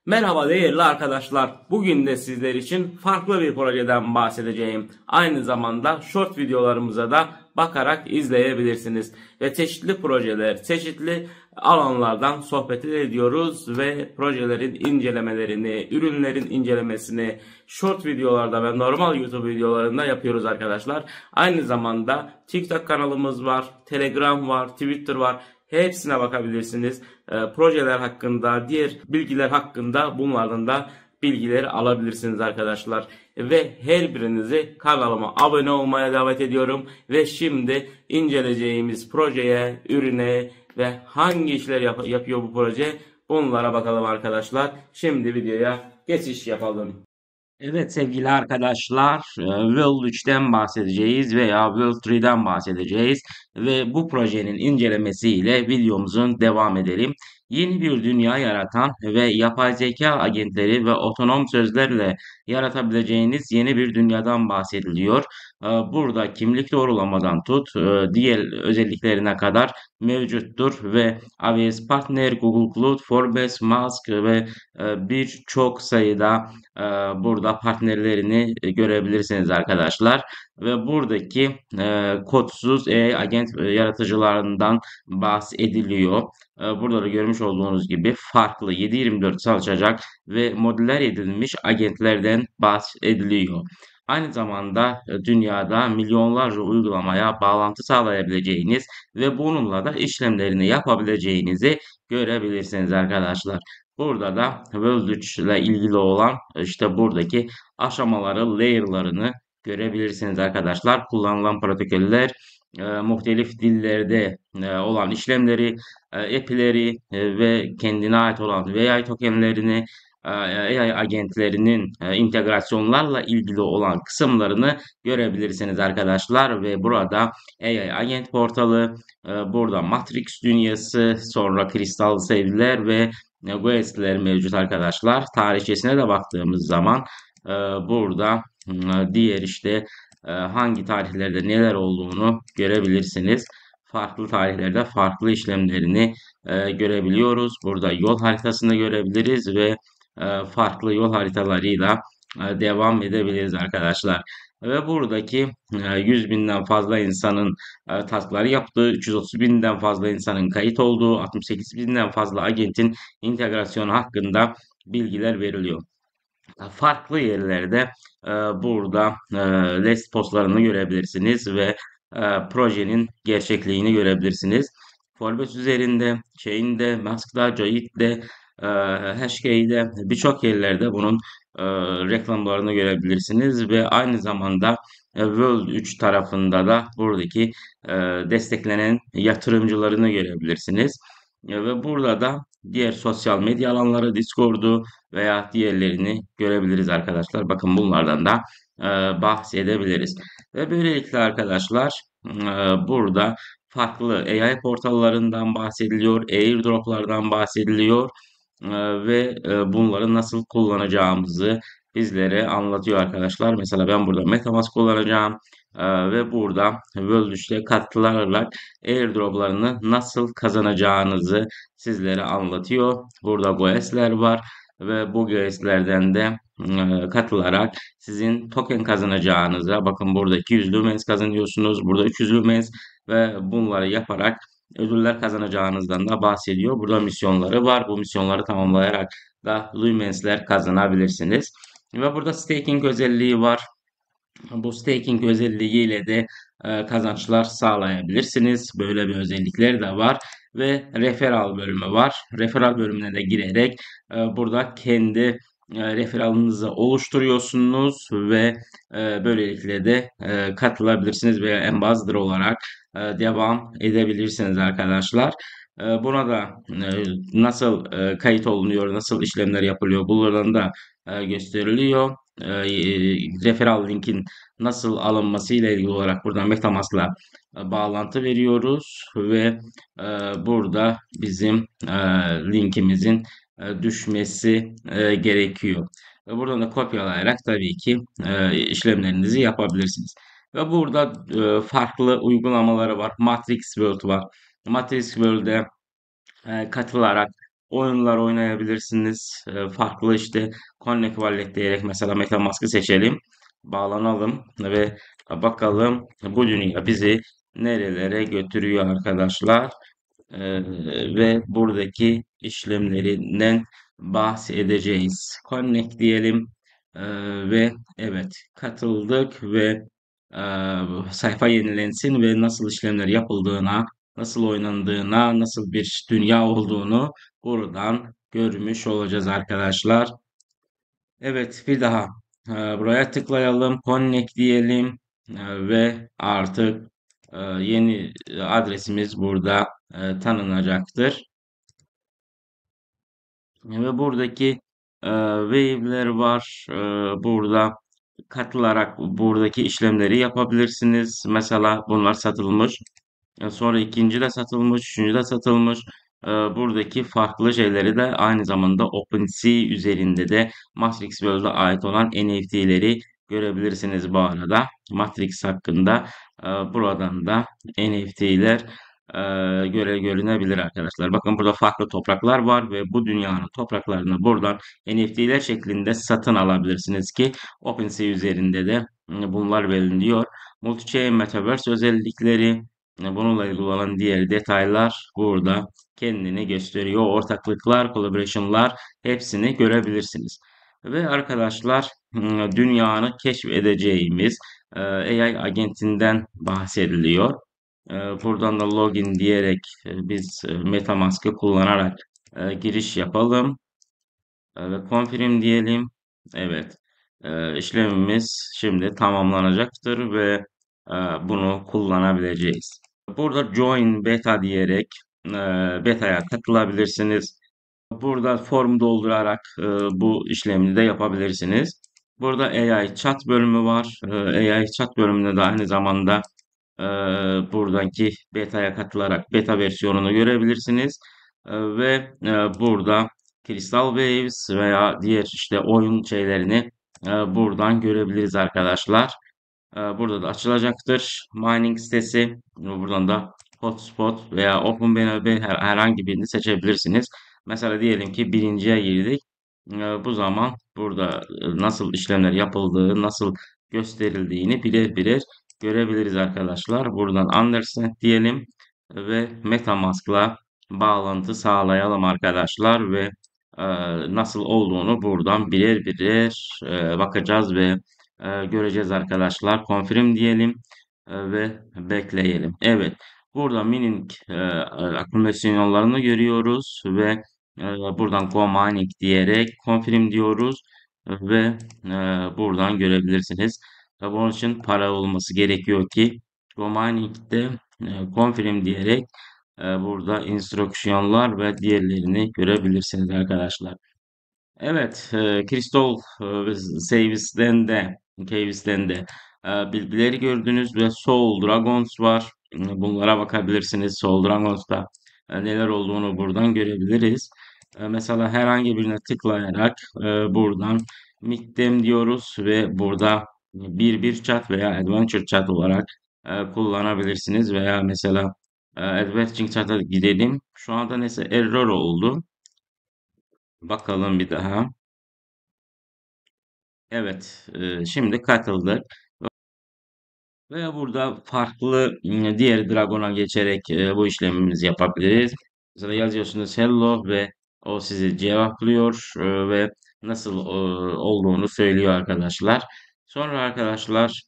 Merhaba değerli arkadaşlar. Bugün de sizler için farklı bir projeden bahsedeceğim. Aynı zamanda short videolarımıza da bakarak izleyebilirsiniz. Ve çeşitli projeler, çeşitli alanlardan sohbet ediyoruz ve projelerin incelemelerini, ürünlerin incelemesini short videolarda ve normal YouTube videolarında yapıyoruz arkadaşlar. Aynı zamanda TikTok kanalımız var, Telegram var, Twitter var. Hepsine bakabilirsiniz. Projeler hakkında, diğer bilgiler hakkında bunlardan da bilgileri alabilirsiniz arkadaşlar. Ve her birinizi kanalıma abone olmaya davet ediyorum. Ve şimdi inceleyeceğimiz projeye, ürüne ve hangi işler yapıyor bu proje bunlara bakalım arkadaşlar. Şimdi videoya geçiş yapalım. Evet sevgili arkadaşlar, World 3'ten bahsedeceğiz veya World 3'den bahsedeceğiz ve bu projenin incelemesiyle videomuzun devam edelim. Yeni bir dünya yaratan ve yapay zeka agentleri ve otonom sözlerle yaratabileceğiniz yeni bir dünyadan bahsediliyor. Burada kimlik doğrulamadan tut, diğer özelliklerine kadar mevcuttur ve AWS Partner, Google Cloud, Forbes, Musk ve birçok sayıda burada partnerlerini görebilirsiniz arkadaşlar. Ve buradaki kodsuz AI agent yaratıcılarından bahsediliyor. Burada da görmüş olduğunuz gibi farklı 7/24 çalışacak ve modüler edilmiş agentlerden bahsediliyor. Aynı zamanda dünyada milyonlarca uygulamaya bağlantı sağlayabileceğiniz ve bununla da işlemlerini yapabileceğinizi görebilirsiniz arkadaşlar. Burada da World 3 ile ilgili olan işte buradaki aşamaları, layer'larını görebilirsiniz arkadaşlar. Kullanılan protokoller, muhtelif dillerde olan işlemleri, API'leri ve kendine ait olan AI tokenlerini, AI agentlerinin integrasyonlarla ilgili olan kısımlarını görebilirsiniz arkadaşlar. Ve burada AI agent portalı, burada Matrix dünyası, sonra kristal sevgiler ve Guest'ler mevcut arkadaşlar. Tarihçesine de baktığımız zaman burada diğer işte hangi tarihlerde neler olduğunu görebilirsiniz. Farklı tarihlerde farklı işlemlerini görebiliyoruz. Burada yol haritasını görebiliriz ve farklı yol haritalarıyla devam edebiliriz arkadaşlar. Ve buradaki 100 binden fazla insanın taskları yaptığı, 330 binden fazla insanın kayıt olduğu, 68 binden fazla agentin integrasyonu hakkında bilgiler veriliyor. Farklı yerlerde burada list postlarını görebilirsiniz ve projenin gerçekliğini görebilirsiniz. Forbes üzerinde, Chain'de, Mask'da, Joyit'te, Hashcade'de birçok yerlerde bunun reklamlarını görebilirsiniz ve aynı zamanda World 3 tarafında da buradaki desteklenen yatırımcılarını görebilirsiniz. Ve burada da diğer sosyal medya alanları, Discord'u veya diğerlerini görebiliriz arkadaşlar. Bakın bunlardan da bahsedebiliriz. Ve böylelikle arkadaşlar burada farklı AI portallarından bahsediliyor, airdroplardan bahsediliyor ve bunları nasıl kullanacağımızı bizlere anlatıyor arkadaşlar. Mesela ben burada MetaMask kullanacağım ve burada World 3'te katılarak airdroplarını nasıl kazanacağınızı sizlere anlatıyor. Burada GOES'ler var ve bu GOES'lerden de katılarak sizin token kazanacağınıza bakın burada 200 Lumens kazanıyorsunuz. Burada 300 Lumens ve bunları yaparak ödüller kazanacağınızdan da bahsediyor. Burada misyonları var. Bu misyonları tamamlayarak da Lumens'ler kazanabilirsiniz. Ve burada staking özelliği var. Bu staking özelliğiyle de kazançlar sağlayabilirsiniz. Böyle bir özellikleri de var. Ve referral bölümü var. Referral bölümüne de girerek burada kendi referalınızı oluşturuyorsunuz ve böylelikle de katılabilirsiniz veya ambassador olarak devam edebilirsiniz arkadaşlar. Buna da nasıl kayıt olunuyor, nasıl işlemler yapılıyor bunlardan da gösteriliyor. Referral linkin nasıl alınması ile ilgili olarak buradan MetaMask'la bağlantı veriyoruz ve burada bizim linkimizin düşmesi gerekiyor. Ve buradan da kopyalayarak tabii ki işlemlerinizi yapabilirsiniz. Ve burada farklı uygulamaları var. Matrix World var. Matrix World'e katılarak oyunlar oynayabilirsiniz. Farklı işte Connect Wallet diyerek mesela MetaMask'ı seçelim. Bağlanalım ve bakalım bu dünya bizi nerelere götürüyor arkadaşlar. Ve buradaki işlemlerinden bahsedeceğiz. Connect diyelim. Ve evet, katıldık ve sayfa yenilensin ve nasıl işlemler yapıldığına, nasıl oynandığına, nasıl bir dünya olduğunu buradan görmüş olacağız arkadaşlar. Evet, bir daha buraya tıklayalım, connect diyelim ve artık yeni adresimiz burada tanınacaktır. Ve buradaki wave'ler var. Burada katılarak buradaki işlemleri yapabilirsiniz. Mesela bunlar satılmış. Sonra ikinci de satılmış, üçüncü de satılmış. Buradaki farklı şeyleri de aynı zamanda OpenSea üzerinde de Matrix World'a ait olan NFT'leri görebilirsiniz bu arada. Matrix hakkında buradan da NFT'ler görünebilir arkadaşlar. Bakın burada farklı topraklar var ve bu dünyanın topraklarını buradan NFT'ler şeklinde satın alabilirsiniz ki OpenSea üzerinde de bunlar belirliyor. Multi-chain Metaverse özellikleri, bununla ilgili olan diğer detaylar burada kendini gösteriyor. Ortaklıklar, collaboration'lar hepsini görebilirsiniz. Ve arkadaşlar dünyanı keşfedeceğimiz AI agentinden bahsediliyor. Buradan da login diyerek biz MetaMask'ı kullanarak giriş yapalım ve confirm diyelim. Evet, işlemimiz şimdi tamamlanacaktır ve bunu kullanabileceğiz. Burada join beta diyerek beta'ya katılabilirsiniz. Burada form doldurarak bu işlemi de yapabilirsiniz. Burada AI chat bölümü var. AI chat bölümünde de aynı zamanda e, buradaki beta'ya katılarak beta versiyonunu görebilirsiniz. Burada Crystal Waves veya diğer işte oyun şeylerini buradan görebiliriz arkadaşlar. Burada da açılacaktır mining sitesi. Buradan da hotspot veya OpenBNB herhangi birini seçebilirsiniz. Mesela diyelim ki birinciye girdik. Bu zaman burada nasıl işlemler yapıldığı, nasıl gösterildiğini birer birer görebiliriz arkadaşlar. Buradan understand diyelim ve MetaMask'la bağlantı sağlayalım arkadaşlar ve e, nasıl olduğunu buradan birer birer bakacağız ve göreceğiz arkadaşlar. Confirm diyelim ve bekleyelim. Evet. Burada mining akümasyonlarını görüyoruz ve buradan go mining diyerek confirm diyoruz ve buradan görebilirsiniz. Tabi bunun için para olması gerekiyor ki go mining'de confirm diyerek burada instruksiyonlar ve diğerlerini görebilirsiniz arkadaşlar. Evet, Crystal Caves''den de bilgileri gördünüz ve Soul Dragons var. Bunlara bakabilirsiniz. Soul Dragons'ta neler olduğunu buradan görebiliriz. Mesela herhangi birine tıklayarak buradan Meet them diyoruz ve burada bir chat veya Adventure chat olarak kullanabilirsiniz veya mesela Adventure chat'a gidelim. Şu anda neyse error oldu. Bakalım bir daha. Evet, şimdi katıldık. Ve burada farklı diğer Dragon'a geçerek bu işlemimizi yapabiliriz. Mesela yazıyorsunuz hello ve o sizi cevaplıyor ve nasıl olduğunu söylüyor arkadaşlar. Sonra arkadaşlar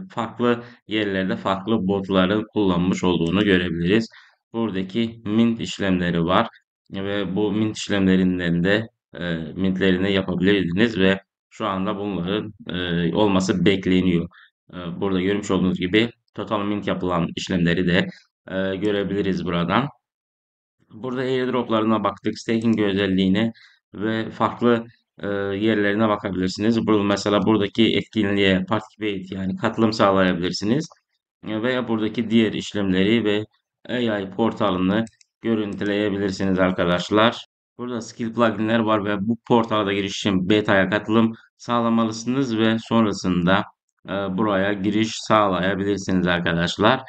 farklı yerlerde farklı botların kullanmış olduğunu görebiliriz. Buradaki mint işlemleri var ve bu mint işlemlerinden de mintlerini yapabilirdiniz ve şu anda bunların olması bekleniyor. Burada görmüş olduğunuz gibi total mint yapılan işlemleri de görebiliriz buradan. Burada airdroplarına baktık, staking özelliğine ve farklı yerlerine bakabilirsiniz. Burada mesela buradaki etkinliğe participate yani katılım sağlayabilirsiniz. Veya buradaki diğer işlemleri ve AI portalını görüntüleyebilirsiniz arkadaşlar. Burada skill pluginler var ve bu portala da giriş için beta'ya katılım sağlamalısınız ve sonrasında buraya giriş sağlayabilirsiniz arkadaşlar.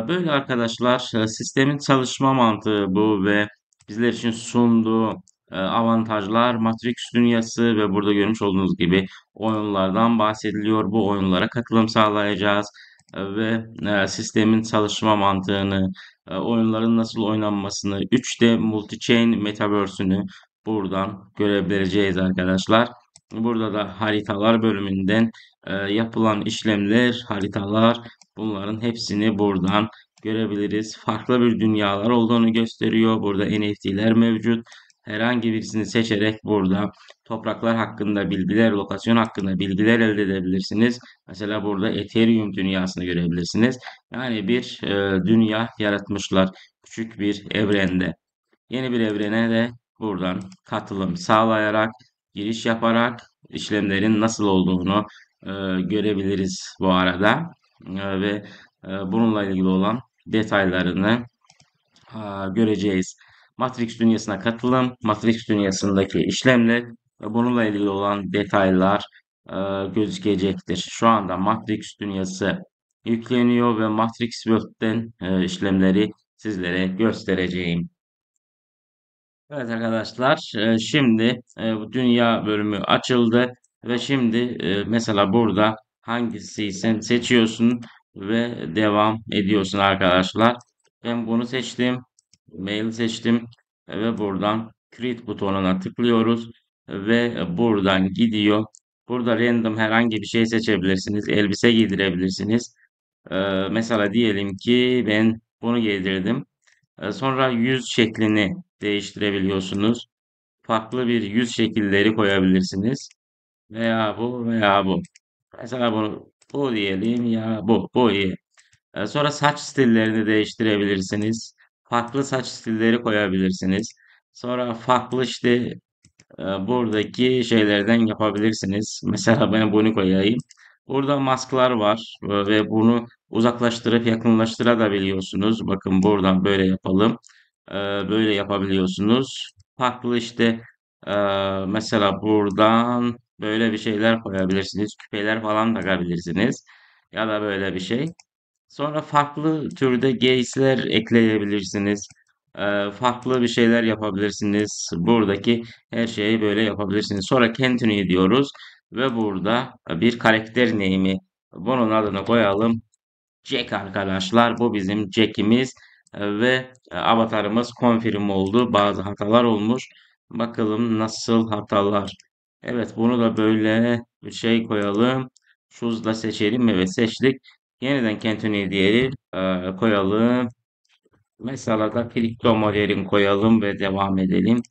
Böyle arkadaşlar sistemin çalışma mantığı bu ve bizler için sunduğu avantajlar, Matrix dünyası ve burada görmüş olduğunuz gibi oyunlardan bahsediliyor. Bu oyunlara katılım sağlayacağız ve sistemin çalışma mantığını, oyunların nasıl oynanmasını, 3D Multi-Chain Metaverse'ünü buradan görebileceğiz arkadaşlar. Burada da haritalar bölümünden yapılan işlemler, haritalar, bunların hepsini buradan görebiliriz. Farklı bir dünyalar olduğunu gösteriyor. Burada NFT'ler mevcut. Herhangi birisini seçerek burada topraklar hakkında bilgiler, lokasyon hakkında bilgiler elde edebilirsiniz. Mesela burada Ethereum dünyasını görebilirsiniz. Yani bir dünya yaratmışlar küçük bir evrende. Yeni bir evrene de buradan katılım sağlayarak, giriş yaparak işlemlerin nasıl olduğunu e, görebiliriz bu arada. Ve bununla ilgili olan detaylarını göreceğiz. Matrix dünyasına katılım, Matrix dünyasındaki işlemler ve bununla ilgili olan detaylar e, gözükecektir. Şu anda Matrix dünyası yükleniyor ve Matrix World'den işlemleri sizlere göstereceğim. Evet arkadaşlar, şimdi bu dünya bölümü açıldı ve şimdi mesela burada hangisi sen seçiyorsun ve devam ediyorsun arkadaşlar. Ben bunu seçtim, mail seçtim ve buradan create butonuna tıklıyoruz ve buradan gidiyor. Burada random herhangi bir şey seçebilirsiniz, elbise giydirebilirsiniz. Mesela diyelim ki ben bunu giydirdim. Sonra yüz şeklini değiştirebiliyorsunuz. Farklı bir yüz şekilleri koyabilirsiniz. Veya bu veya bu. Mesela bu diyelim ya bu iyi. Sonra saç stillerini değiştirebilirsiniz. Farklı saç stilleri koyabilirsiniz. Sonra farklı işte buradaki şeylerden yapabilirsiniz. Mesela ben bunu koyayım. Burada masklar var ve bunu uzaklaştırıp yakınlaştırabiliyorsunuz. Bakın buradan böyle yapalım. Böyle yapabiliyorsunuz. Farklı işte e, mesela buradan böyle bir şeyler koyabilirsiniz. Küpeler falan takabilirsiniz. Ya da böyle bir şey. Sonra farklı türde giysiler ekleyebilirsiniz. Farklı bir şeyler yapabilirsiniz. Buradaki her şeyi böyle yapabilirsiniz. Sonra continue diyoruz ve burada bir karakter name'i bunun adını koyalım. Jack arkadaşlar. Bu bizim Jack'imiz ve avatarımız confirm oldu. Bazı hatalar olmuş. Bakalım nasıl hatalar. Evet bunu da böyle bir şey koyalım. Choose seçelim. Evet seçtik. Yeniden continue diyelim. Koyalım. Mesela da kripto modelin koyalım ve devam edelim.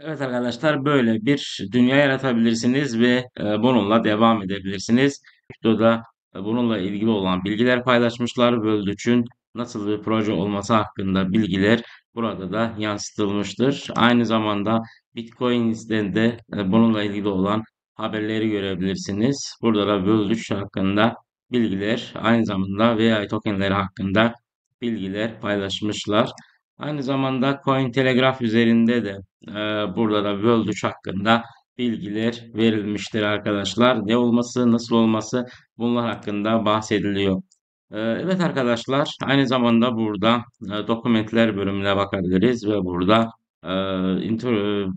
Evet arkadaşlar böyle bir dünya yaratabilirsiniz ve bununla devam edebilirsiniz. Videoda bununla ilgili olan bilgiler paylaşmışlar. World nasıl bir proje olması hakkında bilgiler burada da yansıtılmıştır. Aynı zamanda Bitcoin'den de bununla ilgili olan haberleri görebilirsiniz. Burada da World hakkında bilgiler, aynı zamanda VI tokenleri hakkında bilgiler paylaşmışlar. Aynı zamanda Cointelegraph üzerinde de burada da World 3 hakkında bilgiler verilmiştir arkadaşlar. Ne olması, nasıl olması bunlar hakkında bahsediliyor. Evet arkadaşlar, aynı zamanda burada dokumentler bölümüne bakabiliriz ve burada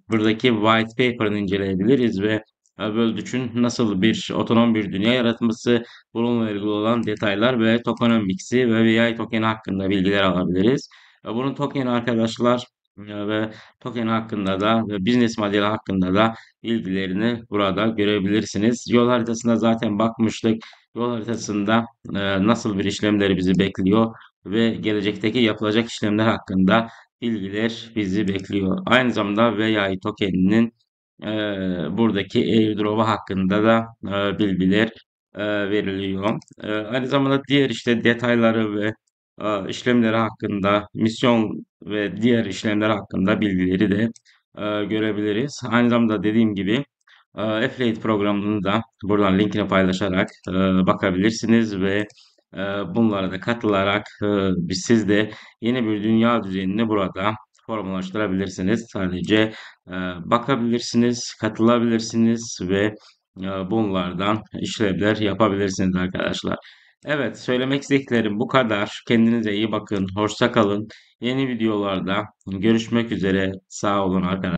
buradaki white paper'ını inceleyebiliriz ve World 3'ün nasıl bir otonom bir dünya yaratması, bununla ilgili olan detaylar ve tokenomics'i ve VI token hakkında bilgiler alabiliriz. Bunun token arkadaşlar ve token hakkında da ve business modeli hakkında da bilgilerini burada görebilirsiniz. Yol haritasına zaten bakmıştık. Yol haritasında nasıl bir işlemleri bizi bekliyor ve gelecekteki yapılacak işlemler hakkında bilgiler bizi bekliyor. Aynı zamanda VAI tokeninin buradaki airdrop'u hakkında da bilgiler veriliyor. Aynı zamanda diğer işte detayları ve işlemleri hakkında, misyon ve diğer işlemler hakkında bilgileri de görebiliriz. Aynı zamanda dediğim gibi Affiliate programını da buradan linkini paylaşarak bakabilirsiniz ve e, bunlara da katılarak siz de yeni bir dünya düzenini burada formulaştırabilirsiniz. Sadece e, bakabilirsiniz, katılabilirsiniz ve bunlardan işlevler yapabilirsiniz arkadaşlar. Evet, söylemek istediklerim bu kadar. Kendinize iyi bakın. Hoşça kalın. Yeni videolarda görüşmek üzere. Sağ olun arkadaşlar.